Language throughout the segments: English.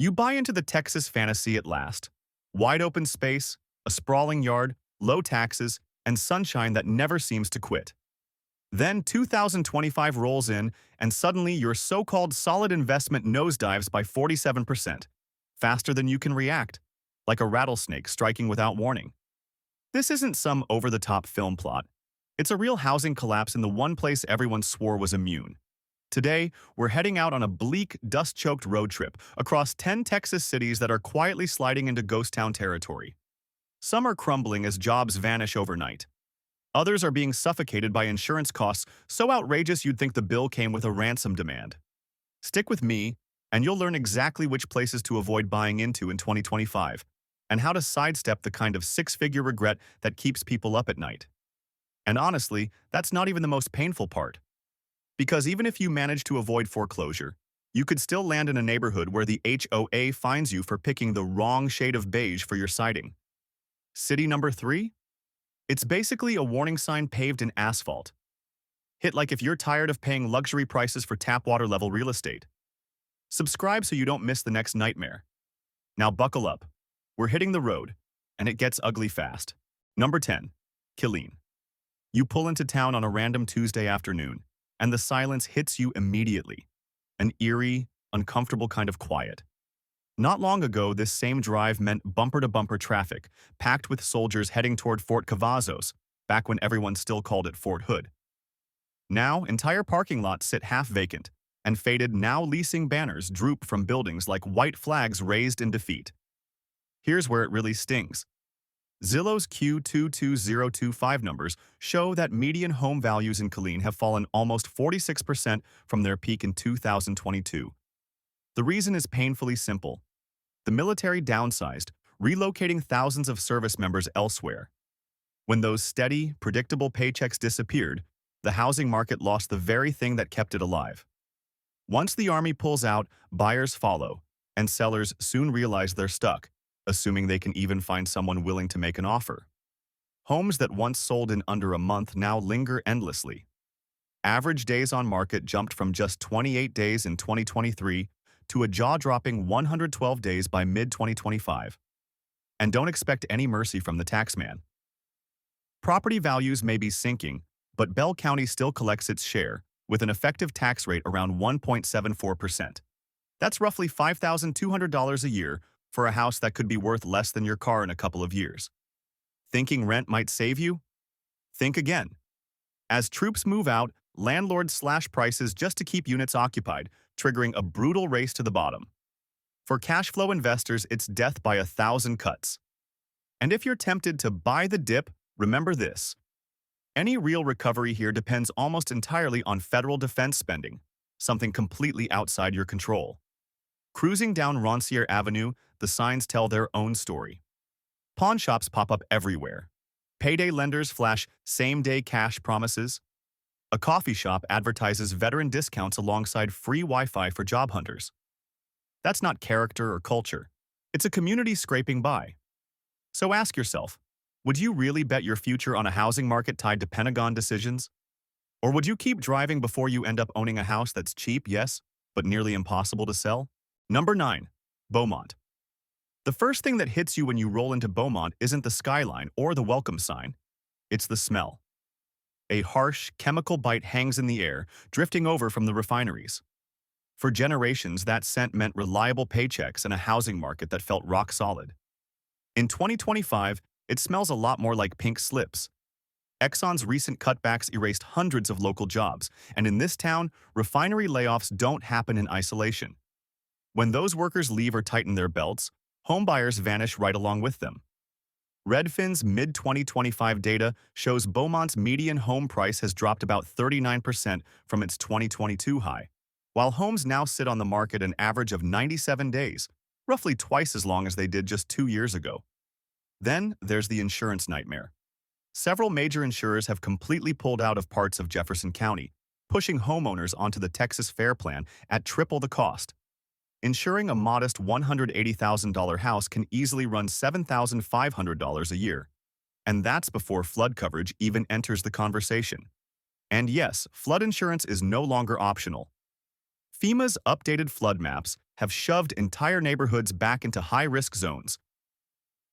You buy into the Texas fantasy at last. Wide open space, a sprawling yard, low taxes, and sunshine that never seems to quit. Then 2025 rolls in, and suddenly your so-called solid investment nosedives by 47%, faster than you can react, like a rattlesnake striking without warning. This isn't some over-the-top film plot. It's a real housing collapse in the one place everyone swore was immune. Today, we're heading out on a bleak, dust-choked road trip across 10 Texas cities that are quietly sliding into ghost town territory. Some are crumbling as jobs vanish overnight. Others are being suffocated by insurance costs so outrageous you'd think the bill came with a ransom demand. Stick with me, and you'll learn exactly which places to avoid buying into in 2025, and how to sidestep the kind of six-figure regret that keeps people up at night. And honestly, that's not even the most painful part. Because even if you manage to avoid foreclosure, you could still land in a neighborhood where the HOA fines you for picking the wrong shade of beige for your siding. City number 3? It's basically a warning sign paved in asphalt. Hit like if you're tired of paying luxury prices for tap water level real estate. Subscribe so you don't miss the next nightmare. Now buckle up. We're hitting the road, and it gets ugly fast. Number 10. Killeen. You pull into town on a random Tuesday afternoon, and the silence hits you immediately. An eerie, uncomfortable kind of quiet. Not long ago, this same drive meant bumper-to-bumper traffic, packed with soldiers heading toward Fort Cavazos, back when everyone still called it Fort Hood. Now, entire parking lots sit half-vacant, and faded now-leasing banners droop from buildings like white flags raised in defeat. Here's where it really stings. Zillow's Q22025 numbers show that median home values in Killeen have fallen almost 46% from their peak in 2022. The reason is painfully simple. The military downsized, relocating thousands of service members elsewhere. When those steady, predictable paychecks disappeared, the housing market lost the very thing that kept it alive. Once the army pulls out, buyers follow, and sellers soon realize they're stuck, assuming they can even find someone willing to make an offer. Homes that once sold in under a month now linger endlessly. Average days on market jumped from just 28 days in 2023 to a jaw-dropping 112 days by mid-2025. And don't expect any mercy from the taxman. Property values may be sinking, but Bell County still collects its share, with an effective tax rate around 1.74%. That's roughly $5,200 a year for a house that could be worth less than your car in a couple of years. Thinking rent might save you? Think again. As troops move out, landlords slash prices just to keep units occupied, triggering a brutal race to the bottom. For cash flow investors, it's death by 1,000 cuts. And if you're tempted to buy the dip, remember this. Any real recovery here depends almost entirely on federal defense spending, something completely outside your control. Cruising down Roncier Avenue, the signs tell their own story. Pawn shops pop up everywhere. Payday lenders flash same-day cash promises. A coffee shop advertises veteran discounts alongside free Wi-Fi for job hunters. That's not character or culture. It's a community scraping by. So ask yourself, would you really bet your future on a housing market tied to Pentagon decisions? Or would you keep driving before you end up owning a house that's cheap, yes, but nearly impossible to sell? Number 9. Beaumont. The first thing that hits you when you roll into Beaumont isn't the skyline or the welcome sign. It's the smell. A harsh, chemical bite hangs in the air, drifting over from the refineries. For generations, that scent meant reliable paychecks and a housing market that felt rock solid. In 2025, it smells a lot more like pink slips. Exxon's recent cutbacks erased hundreds of local jobs, and in this town, refinery layoffs don't happen in isolation. When those workers leave or tighten their belts, homebuyers vanish right along with them. Redfin's mid-2025 data shows Beaumont's median home price has dropped about 39% from its 2022 high, while homes now sit on the market an average of 97 days, roughly twice as long as they did just 2 years ago. Then there's the insurance nightmare. Several major insurers have completely pulled out of parts of Jefferson County, pushing homeowners onto the Texas Fair Plan at triple the cost. Insuring a modest $180,000 house can easily run $7,500 a year. And that's before flood coverage even enters the conversation. And yes, flood insurance is no longer optional. FEMA's updated flood maps have shoved entire neighborhoods back into high-risk zones.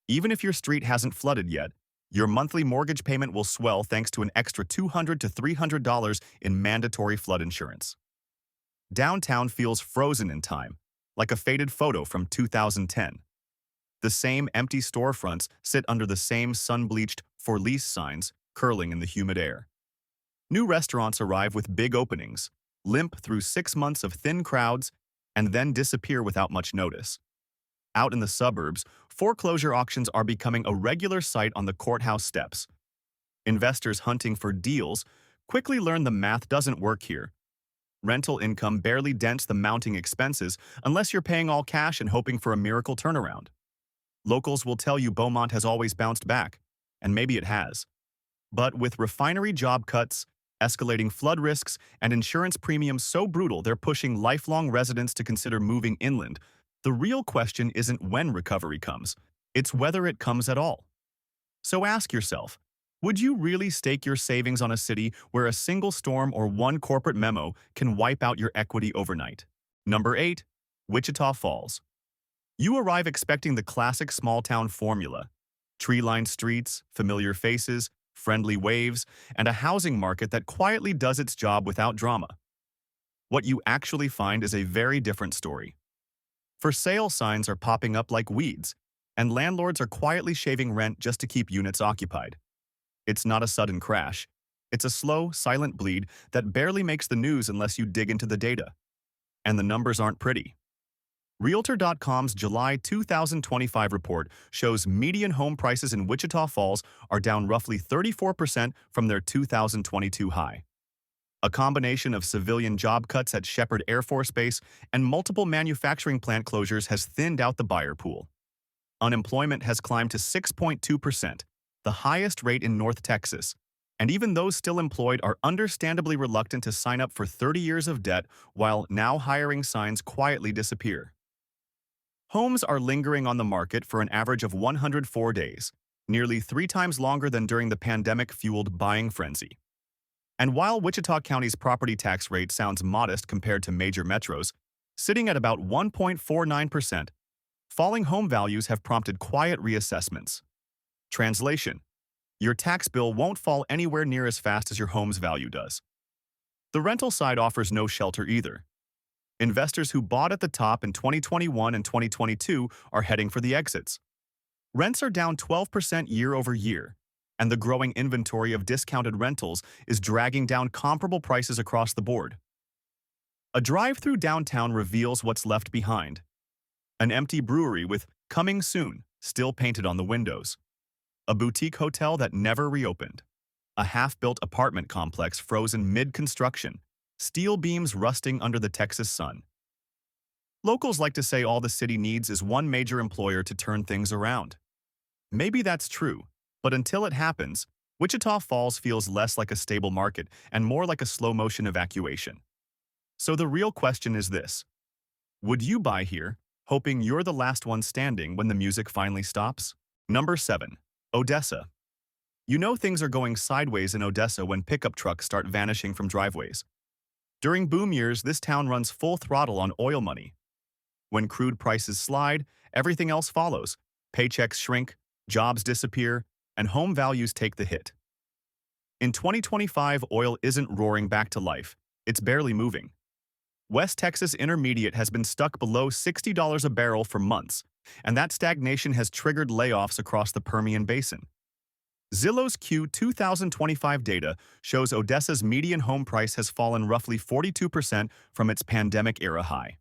Even if your street hasn't flooded yet, your monthly mortgage payment will swell thanks to an extra $200 to $300 in mandatory flood insurance. Downtown feels frozen in time, like a faded photo from 2010. The same empty storefronts sit under the same sun-bleached "for lease" signs curling in the humid air. New restaurants arrive with big openings, limp through 6 months of thin crowds, and then disappear without much notice. Out in the suburbs, foreclosure auctions are becoming a regular sight on the courthouse steps. Investors hunting for deals quickly learn the math doesn't work here. Rental income barely dents the mounting expenses unless you're paying all cash and hoping for a miracle turnaround. Locals will tell you Beaumont has always bounced back, and maybe it has. But with refinery job cuts, escalating flood risks, and insurance premiums so brutal they're pushing lifelong residents to consider moving inland, the real question isn't when recovery comes, it's whether it comes at all. So ask yourself, would you really stake your savings on a city where a single storm or one corporate memo can wipe out your equity overnight? Number 8. Wichita Falls. You arrive expecting the classic small-town formula: tree-lined streets, familiar faces, friendly waves, and a housing market that quietly does its job without drama. What you actually find is a very different story. For sale signs are popping up like weeds, and landlords are quietly shaving rent just to keep units occupied. It's not a sudden crash. It's a slow, silent bleed that barely makes the news unless you dig into the data. And the numbers aren't pretty. Realtor.com's July 2025 report shows median home prices in Wichita Falls are down roughly 34% from their 2022 high. A combination of civilian job cuts at Shepherd Air Force Base and multiple manufacturing plant closures has thinned out the buyer pool. Unemployment has climbed to 6.2%, the highest rate in North Texas, and even those still employed are understandably reluctant to sign up for 30 years of debt while now hiring signs quietly disappear. Homes are lingering on the market for an average of 104 days, nearly 3 times longer than during the pandemic-fueled buying frenzy. And while Wichita County's property tax rate sounds modest compared to major metros, sitting at about 1.49%, falling home values have prompted quiet reassessments. Translation: your tax bill won't fall anywhere near as fast as your home's value does. The rental side offers no shelter either. Investors who bought at the top in 2021 and 2022 are heading for the exits. Rents are down 12% year over year, and the growing inventory of discounted rentals is dragging down comparable prices across the board. A drive through downtown reveals what's left behind. An empty brewery with "Coming Soon" still painted on the windows. A boutique hotel that never reopened. A half-built apartment complex frozen mid-construction, steel beams rusting under the Texas sun. Locals like to say all the city needs is one major employer to turn things around. Maybe that's true, but until it happens, Wichita Falls feels less like a stable market and more like a slow-motion evacuation. So the real question is this: would you buy here, hoping you're the last one standing when the music finally stops? Number 7. Odessa. You know things are going sideways in Odessa when pickup trucks start vanishing from driveways. During boom years, this town runs full throttle on oil money. When crude prices slide, everything else follows. Paychecks shrink, jobs disappear, and home values take the hit. In 2025, oil isn't roaring back to life. It's barely moving. West Texas Intermediate has been stuck below $60 a barrel for months, and that stagnation has triggered layoffs across the Permian Basin. Zillow's Q 2025 data shows Odessa's median home price has fallen roughly 42% from its pandemic-era high.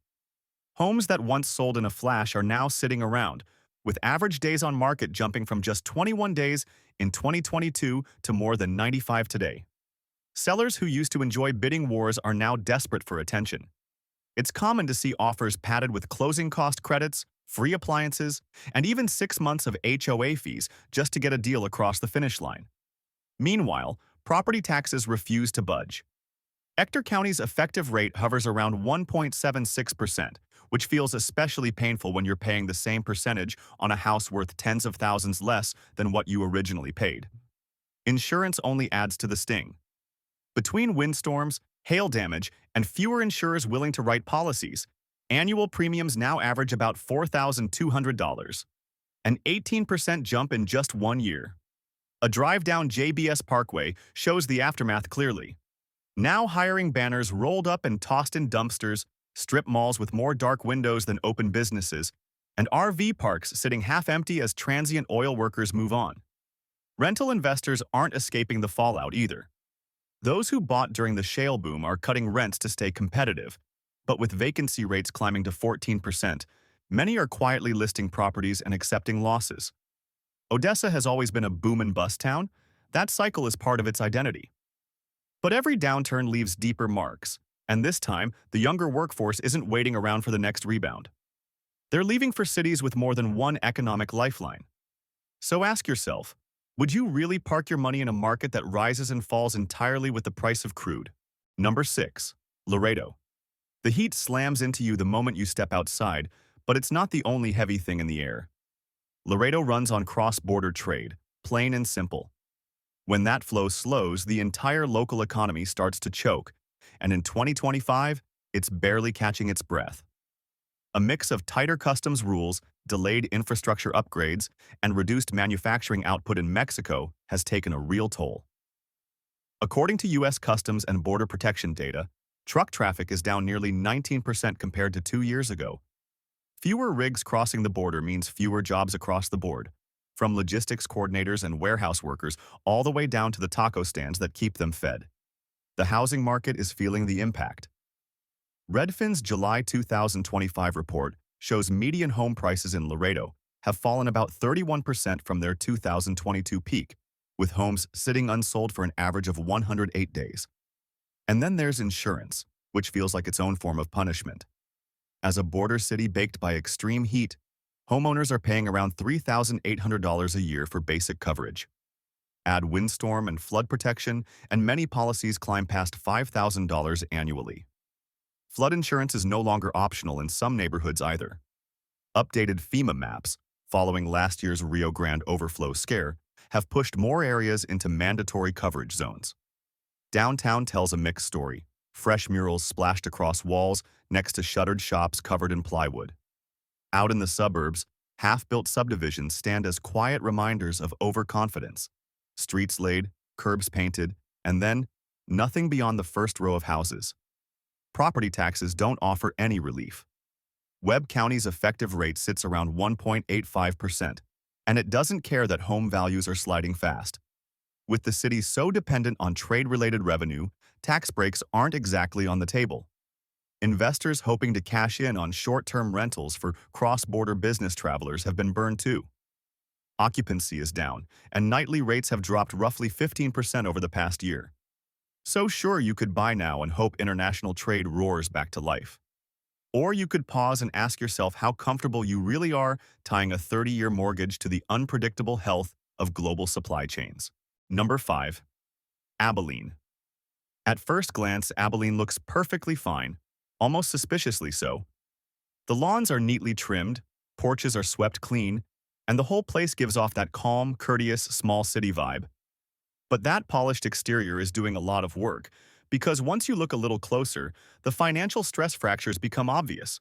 Homes that once sold in a flash are now sitting around, with average days on market jumping from just 21 days in 2022 to more than 95 today. Sellers who used to enjoy bidding wars are now desperate for attention. It's common to see offers padded with closing cost credits, free appliances, and even 6 months of HOA fees just to get a deal across the finish line. Meanwhile, property taxes refuse to budge. Ector County's effective rate hovers around 1.76%, which feels especially painful when you're paying the same percentage on a house worth tens of thousands less than what you originally paid. Insurance only adds to the sting. Between windstorms, hail damage, and fewer insurers willing to write policies. Annual premiums now average about $4,200, an 18% jump in just 1 year. A drive down JBS Parkway shows the aftermath clearly. Now hiring banners rolled up and tossed in dumpsters, strip malls with more dark windows than open businesses, and RV parks sitting half-empty as transient oil workers move on. Rental investors aren't escaping the fallout either. Those who bought during the shale boom are cutting rents to stay competitive, but with vacancy rates climbing to 14%, many are quietly listing properties and accepting losses. Odessa has always been a boom and bust town. That cycle is part of its identity. But every downturn leaves deeper marks, and this time, the younger workforce isn't waiting around for the next rebound. They're leaving for cities with more than one economic lifeline. So ask yourself, would you really park your money in a market that rises and falls entirely with the price of crude? Number 6. Laredo. The heat slams into you the moment you step outside, but it's not the only heavy thing in the air. Laredo runs on cross-border trade, plain and simple. When that flow slows, the entire local economy starts to choke, and in 2025, it's barely catching its breath. A mix of tighter customs rules, delayed infrastructure upgrades, and reduced manufacturing output in Mexico has taken a real toll. According to U.S. Customs and Border Protection data, truck traffic is down nearly 19% compared to 2 years ago. Fewer rigs crossing the border means fewer jobs across the board, from logistics coordinators and warehouse workers all the way down to the taco stands that keep them fed. The housing market is feeling the impact. Redfin's July 2025 report shows median home prices in Laredo have fallen about 31% from their 2022 peak, with homes sitting unsold for an average of 108 days. And then there's insurance, which feels like its own form of punishment. As a border city baked by extreme heat, homeowners are paying around $3,800 a year for basic coverage. Add windstorm and flood protection, and many policies climb past $5,000 annually. Flood insurance is no longer optional in some neighborhoods either. Updated FEMA maps, following last year's Rio Grande overflow scare, have pushed more areas into mandatory coverage zones. Downtown tells a mixed story. Fresh murals splashed across walls next to shuttered shops covered in plywood. Out in the suburbs, half-built subdivisions stand as quiet reminders of overconfidence. Streets laid, curbs painted, and then nothing beyond the first row of houses. Property taxes don't offer any relief. Webb County's effective rate sits around 1.85%, and it doesn't care that home values are sliding fast. With the city so dependent on trade-related revenue, tax breaks aren't exactly on the table. Investors hoping to cash in on short-term rentals for cross-border business travelers have been burned too. Occupancy is down, and nightly rates have dropped roughly 15% over the past year. So sure, you could buy now and hope international trade roars back to life. Or you could pause and ask yourself how comfortable you really are tying a 30-year mortgage to the unpredictable health of global supply chains. Number 5. Abilene. At first glance, Abilene looks perfectly fine, almost suspiciously so. The lawns are neatly trimmed, porches are swept clean, and the whole place gives off that calm, courteous, small city vibe. But that polished exterior is doing a lot of work, because once you look a little closer, the financial stress fractures become obvious.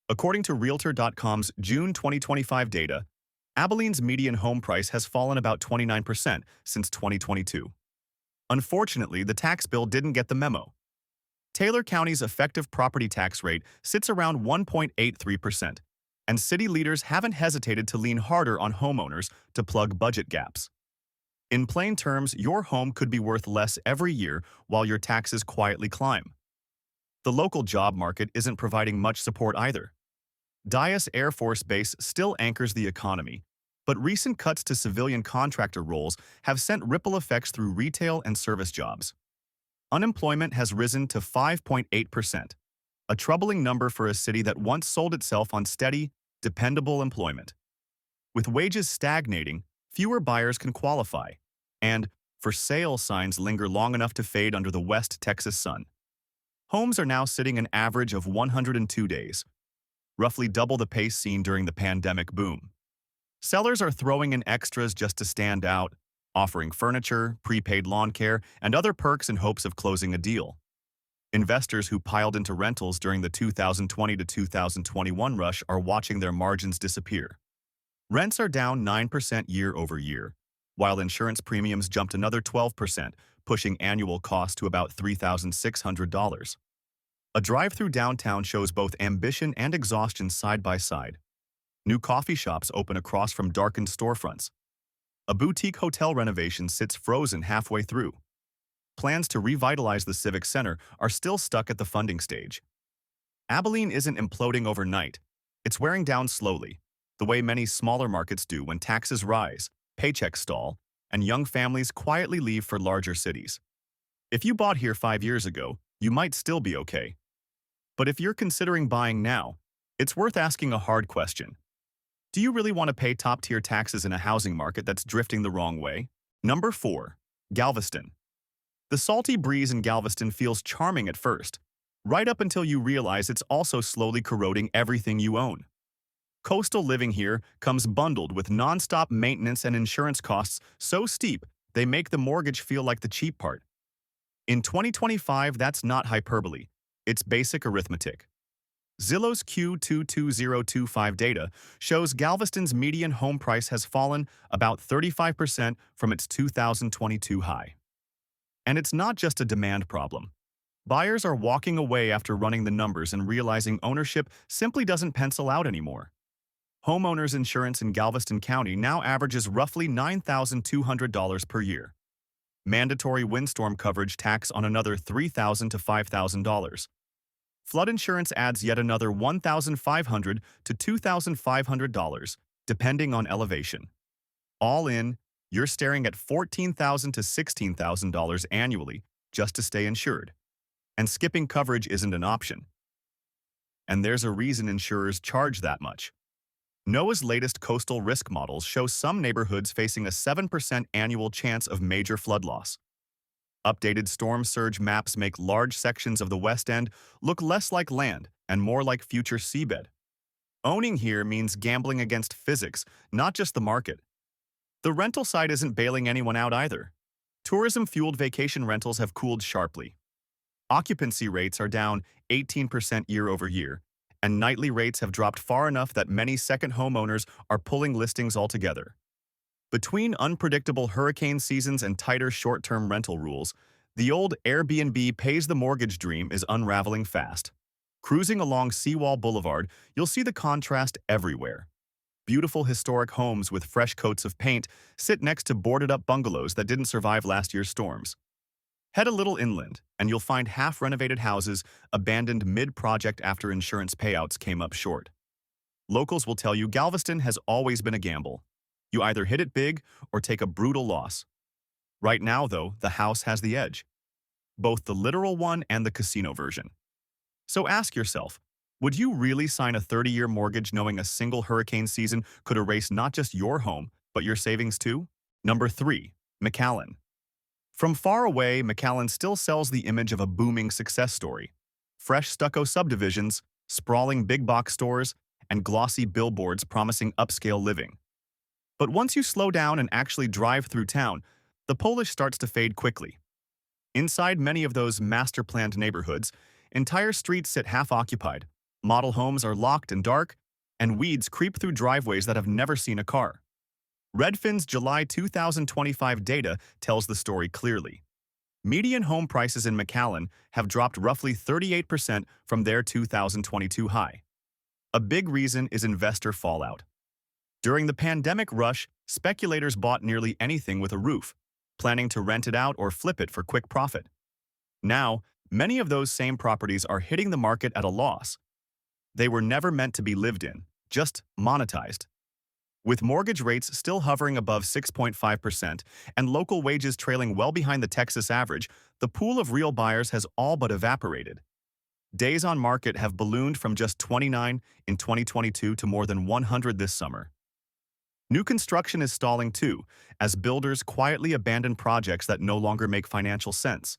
According to Realtor.com's June 2025 data, Abilene's median home price has fallen about 29% since 2022. Unfortunately, the tax bill didn't get the memo. Taylor County's effective property tax rate sits around 1.83%, and city leaders haven't hesitated to lean harder on homeowners to plug budget gaps. In plain terms, your home could be worth less every year while your taxes quietly climb. The local job market isn't providing much support either. Dyess Air Force Base still anchors the economy, but recent cuts to civilian contractor roles have sent ripple effects through retail and service jobs. Unemployment has risen to 5.8%, a troubling number for a city that once sold itself on steady, dependable employment. With wages stagnating, fewer buyers can qualify, and for sale signs linger long enough to fade under the West Texas sun. Homes are now sitting an average of 102 days, roughly double the pace seen during the pandemic boom. Sellers are throwing in extras just to stand out, offering furniture, prepaid lawn care, and other perks in hopes of closing a deal. Investors who piled into rentals during the 2020 to 2021 rush are watching their margins disappear. Rents are down 9% year over year, while insurance premiums jumped another 12%, pushing annual costs to about $3,600. A drive through downtown shows both ambition and exhaustion side by side. New coffee shops open across from darkened storefronts. A boutique hotel renovation sits frozen halfway through. Plans to revitalize the Civic Center are still stuck at the funding stage. Abilene isn't imploding overnight. It's wearing down slowly, the way many smaller markets do when taxes rise, paychecks stall, and young families quietly leave for larger cities. If you bought here 5 years ago, you might still be okay. But if you're considering buying now, it's worth asking a hard question. Do you really want to pay top-tier taxes in a housing market that's drifting the wrong way? Number 4. Galveston. The salty breeze in Galveston feels charming at first, right up until you realize it's also slowly corroding everything you own. Coastal living here comes bundled with non-stop maintenance and insurance costs so steep they make the mortgage feel like the cheap part. In 2025, that's not hyperbole. It's basic arithmetic. Zillow's Q22025 data shows Galveston's median home price has fallen about 35% from its 2022 high. And it's not just a demand problem. Buyers are walking away after running the numbers and realizing ownership simply doesn't pencil out anymore. Homeowners insurance in Galveston County now averages roughly $9,200 per year. Mandatory windstorm coverage tacks on another $3,000 to $5,000. Flood insurance adds yet another $1,500 to $2,500, depending on elevation. All in, you're staring at $14,000 to $16,000 annually just to stay insured. And skipping coverage isn't an option. And there's a reason insurers charge that much. NOAA's latest coastal risk models show some neighborhoods facing a 7% annual chance of major flood loss. Updated storm surge maps make large sections of the West End look less like land and more like future seabed. Owning here means gambling against physics, not just the market. The rental side isn't bailing anyone out either. Tourism-fueled vacation rentals have cooled sharply. Occupancy rates are down 18% year over year, and nightly rates have dropped far enough that many second homeowners are pulling listings altogether. Between unpredictable hurricane seasons and tighter short-term rental rules, the old Airbnb pays-the-mortgage dream is unraveling fast. Cruising along Seawall Boulevard, you'll see the contrast everywhere. Beautiful historic homes with fresh coats of paint sit next to boarded-up bungalows that didn't survive last year's storms. Head a little inland, and you'll find half-renovated houses abandoned mid-project after insurance payouts came up short. Locals will tell you Galveston has always been a gamble. You either hit it big or take a brutal loss. Right now, though, the house has the edge. Both the literal one and the casino version. So ask yourself, would you really sign a 30-year mortgage knowing a single hurricane season could erase not just your home, but your savings too? Number 3. McAllen. From far away, McAllen still sells the image of a booming success story. Fresh stucco subdivisions, sprawling big-box stores, and glossy billboards promising upscale living. But once you slow down and actually drive through town, the polish starts to fade quickly. Inside many of those master-planned neighborhoods, entire streets sit half-occupied, model homes are locked and dark, and weeds creep through driveways that have never seen a car. Redfin's July 2025 data tells the story clearly. Median home prices in McAllen have dropped roughly 38% from their 2022 high. A big reason is investor fallout. During the pandemic rush, speculators bought nearly anything with a roof, planning to rent it out or flip it for quick profit. Now, many of those same properties are hitting the market at a loss. They were never meant to be lived in, just monetized. With mortgage rates still hovering above 6.5% and local wages trailing well behind the Texas average, the pool of real buyers has all but evaporated. Days on market have ballooned from just 29 in 2022 to more than 100 this summer. New construction is stalling too, as builders quietly abandon projects that no longer make financial sense.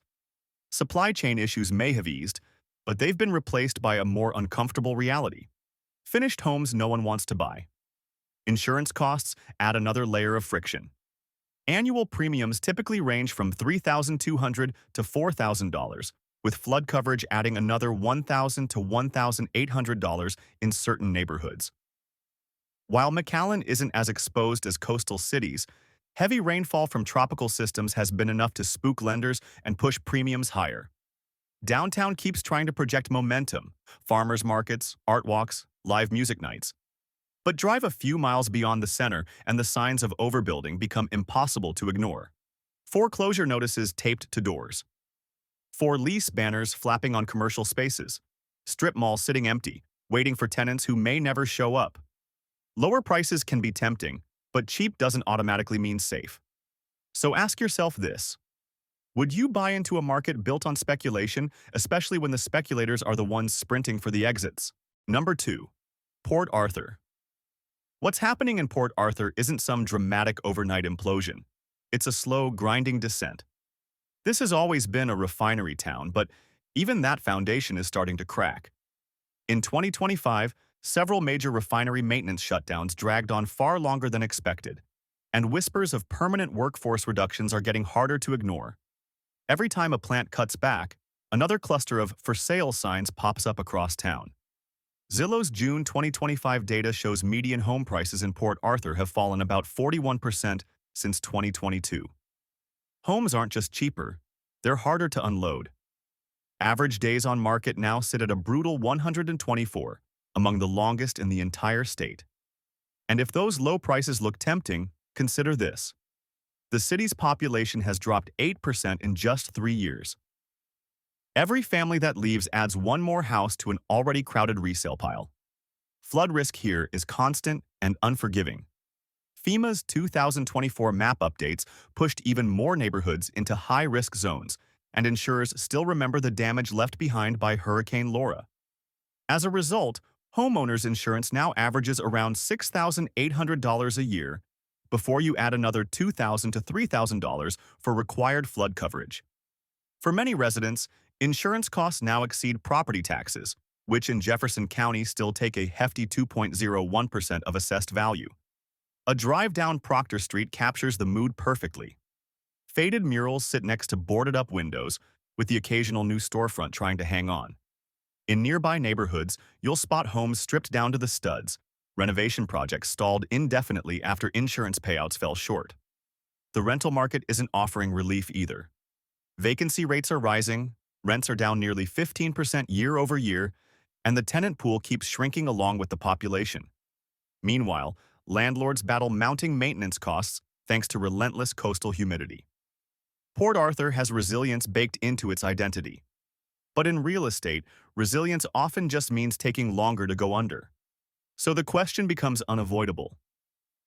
Supply chain issues may have eased, but they've been replaced by a more uncomfortable reality. Finished homes no one wants to buy. Insurance costs add another layer of friction. Annual premiums typically range from $3,200 to $4,000, with flood coverage adding another $1,000 to $1,800 in certain neighborhoods. While McAllen isn't as exposed as coastal cities, heavy rainfall from tropical systems has been enough to spook lenders and push premiums higher. Downtown keeps trying to project momentum, farmers markets, art walks, live music nights. But drive a few miles beyond the center and the signs of overbuilding become impossible to ignore. Foreclosure notices taped to doors. For lease banners flapping on commercial spaces. Strip malls sitting empty, waiting for tenants who may never show up. Lower prices can be tempting, but cheap doesn't automatically mean safe. So ask yourself this. Would you buy into a market built on speculation, especially when the speculators are the ones sprinting for the exits? Number 2. Port Arthur. What's happening in Port Arthur isn't some dramatic overnight implosion. It's a slow, grinding descent. This has always been a refinery town, but even that foundation is starting to crack. In 2025, several major refinery maintenance shutdowns dragged on far longer than expected, and whispers of permanent workforce reductions are getting harder to ignore. Every time a plant cuts back, another cluster of for sale signs pops up across town. Zillow's June 2025 data shows median home prices in Port Arthur have fallen about 41% since 2022. Homes aren't just cheaper, they're harder to unload. Average days on market now sit at a brutal 124, among the longest in the entire state. And if those low prices look tempting, consider this. The city's population has dropped 8% in just 3 years. Every family that leaves adds one more house to an already crowded resale pile. Flood risk here is constant and unforgiving. FEMA's 2024 map updates pushed even more neighborhoods into high-risk zones, and insurers still remember the damage left behind by Hurricane Laura. As a result, homeowners insurance now averages around $6,800 a year, before you add another $2,000 to $3,000 for required flood coverage. For many residents, insurance costs now exceed property taxes, which in Jefferson County still take a hefty 2.01% of assessed value. A drive down Proctor Street captures the mood perfectly. Faded murals sit next to boarded-up windows, with the occasional new storefront trying to hang on. In nearby neighborhoods, you'll spot homes stripped down to the studs, renovation projects stalled indefinitely after insurance payouts fell short. The rental market isn't offering relief either. Vacancy rates are rising, rents are down nearly 15% year over year, and the tenant pool keeps shrinking along with the population. Meanwhile, landlords battle mounting maintenance costs thanks to relentless coastal humidity. Port Arthur has resilience baked into its identity. But in real estate, resilience often just means taking longer to go under. So the question becomes unavoidable.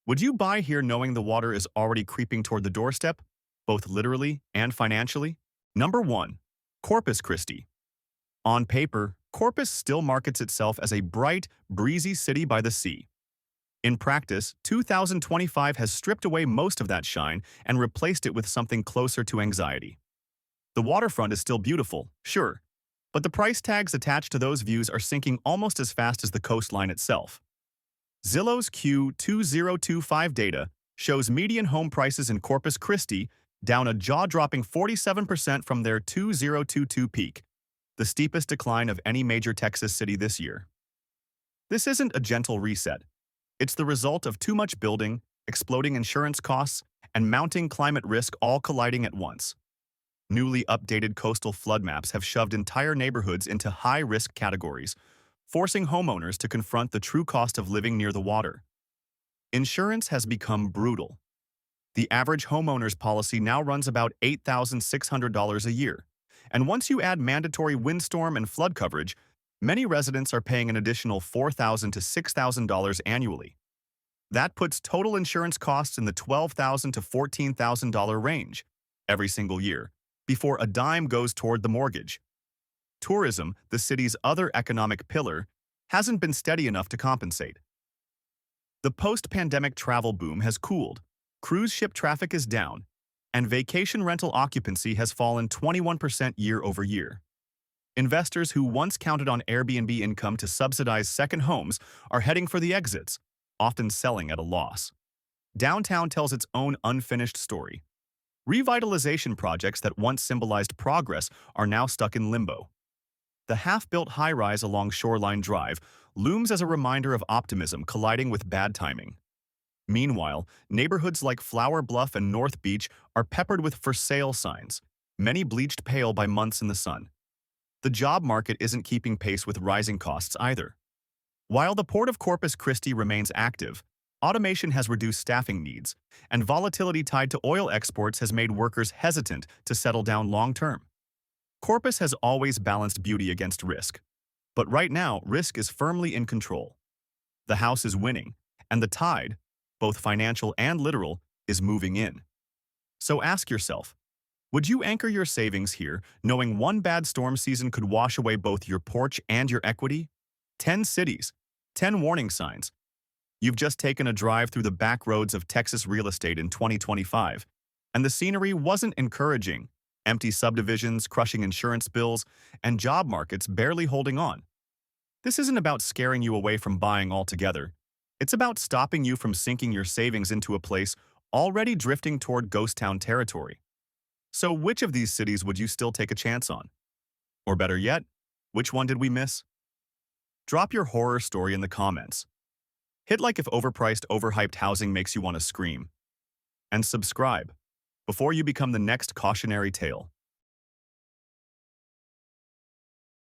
Would you buy here knowing the water is already creeping toward the doorstep, both literally and financially? Number 1. Corpus Christi. On paper, Corpus still markets itself as a bright, breezy city by the sea. In practice, 2025 has stripped away most of that shine and replaced it with something closer to anxiety. The waterfront is still beautiful, sure, but the price tags attached to those views are sinking almost as fast as the coastline itself. Zillow's Q2025 data shows median home prices in Corpus Christi down a jaw-dropping 47% from their 2022 peak, the steepest decline of any major Texas city this year. This isn't a gentle reset. It's the result of too much building, exploding insurance costs, and mounting climate risk all colliding at once. Newly updated coastal flood maps have shoved entire neighborhoods into high-risk categories, forcing homeowners to confront the true cost of living near the water. Insurance has become brutal. The average homeowner's policy now runs about $8,600 a year, and once you add mandatory windstorm and flood coverage, many residents are paying an additional $4,000 to $6,000 annually. That puts total insurance costs in the $12,000 to $14,000 range every single year, before a dime goes toward the mortgage. Tourism, the city's other economic pillar, hasn't been steady enough to compensate. The post-pandemic travel boom has cooled, cruise ship traffic is down, and vacation rental occupancy has fallen 21% year over year. Investors who once counted on Airbnb income to subsidize second homes are heading for the exits, often selling at a loss. Downtown tells its own unfinished story. Revitalization projects that once symbolized progress are now stuck in limbo. The half-built high-rise along Shoreline Drive looms as a reminder of optimism colliding with bad timing. Meanwhile, neighborhoods like Flower Bluff and North Beach are peppered with for sale signs, many bleached pale by months in the sun. The job market isn't keeping pace with rising costs either. While the port of Corpus Christi remains active, automation has reduced staffing needs, and volatility tied to oil exports has made workers hesitant to settle down long-term. Corpus has always balanced beauty against risk, but right now risk is firmly in control. The house is winning, and the tide, both financial and literal, is moving in. So ask yourself, would you anchor your savings here, knowing one bad storm season could wash away both your porch and your equity? 10 cities, 10 warning signs. You've just taken a drive through the back roads of Texas real estate in 2025, and the scenery wasn't encouraging. Empty subdivisions, crushing insurance bills, and job markets barely holding on. This isn't about scaring you away from buying altogether. It's about stopping you from sinking your savings into a place already drifting toward ghost town territory. So which of these cities would you still take a chance on? Or better yet, which one did we miss? Drop your horror story in the comments. Hit like if overpriced, overhyped housing makes you want to scream. And subscribe before you become the next cautionary tale.